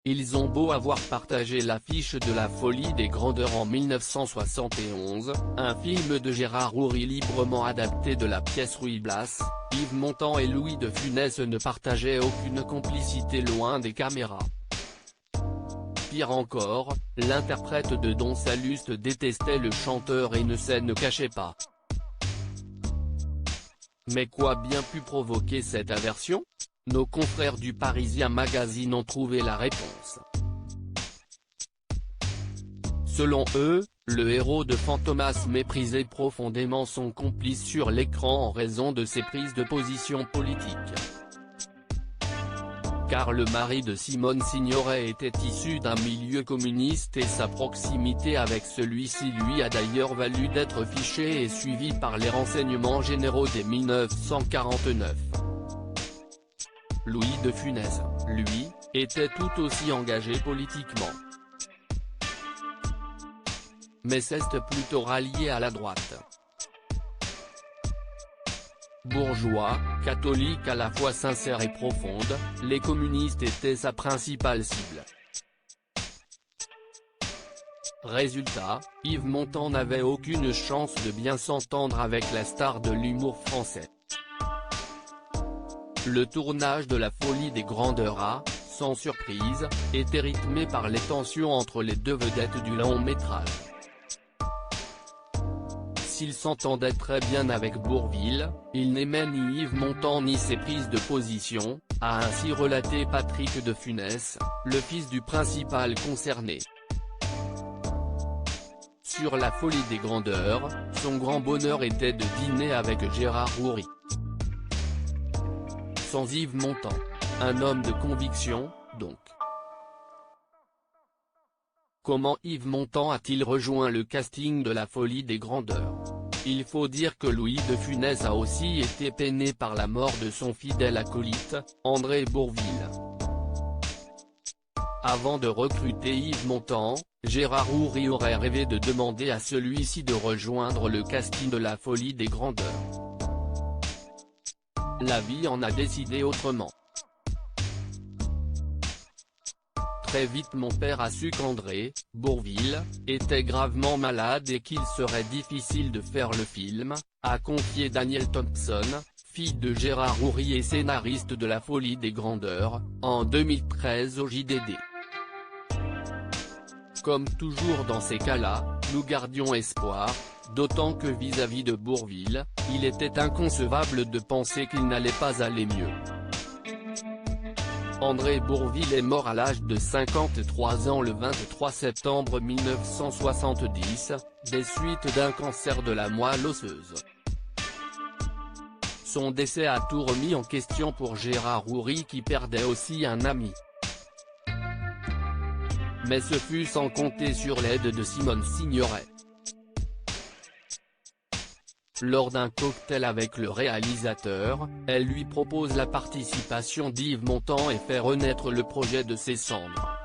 Ils ont beau avoir partagé l'affiche de La Folie des Grandeurs en 1971, un film de Gérard Houry librement adapté de la pièce Ruy Blas, Yves Montand et Louis de Funès ne partageaient aucune complicité loin des caméras. Pire encore, l'interprète de Don Salluste détestait le chanteur et ne s'en cachait pas. Mais quoi bien pu provoquer cette aversion? Nos confrères du Parisien Magazine ont trouvé la réponse. Selon eux, le héros de Fantomas méprisait profondément son complice sur l'écran en raison de ses prises de position politiques. Car le mari de Simone Signoret était issu d'un milieu communiste et sa proximité avec celui-ci lui a d'ailleurs valu d'être fiché et suivi par les renseignements généraux dès 1949. Louis de Funès, lui, était tout aussi engagé politiquement. Mais c'est plutôt rallié à la droite. Bourgeois, catholique à la fois sincère et profonde, les communistes étaient sa principale cible. Résultat, Yves Montand n'avait aucune chance de bien s'entendre avec la star de l'humour français. Le tournage de La Folie des Grandeurs a, sans surprise, été rythmé par les tensions entre les deux vedettes du long métrage. S'il s'entendait très bien avec Bourvil, il n'aimait ni Yves Montand ni ses prises de position, a ainsi relaté Patrick de Funès, le fils du principal concerné. Sur La Folie des Grandeurs, son grand bonheur était de dîner avec Gérard Houry. Sans Yves Montand. Un homme de conviction, donc. Comment Yves Montand a-t-il rejoint le casting de La Folie des Grandeurs? Il faut dire que Louis de Funès a aussi été peiné par la mort de son fidèle acolyte, André Bourvil. Avant de recruter Yves Montand, Gérard Houry aurait rêvé de demander à celui-ci de rejoindre le casting de La Folie des Grandeurs. La vie en a décidé autrement. Très vite mon père a su qu'André, Bourvil, était gravement malade et qu'il serait difficile de faire le film, a confié Daniel Thompson, fille de Gérard Houry et scénariste de La Folie des Grandeurs, en 2013 au JDD. Comme toujours dans ces cas-là, nous gardions espoir, d'autant que vis-à-vis de Bourvil, il était inconcevable de penser qu'il n'allait pas aller mieux. André Bourvil est mort à l'âge de 53 ans le 23 septembre 1970, des suites d'un cancer de la moelle osseuse. Son décès a tout remis en question pour Gérard Houry qui perdait aussi un ami. Mais ce fut sans compter sur l'aide de Simone Signoret. Lors d'un cocktail avec le réalisateur, elle lui propose la participation d'Yves Montand et fait renaître le projet de ses cendres.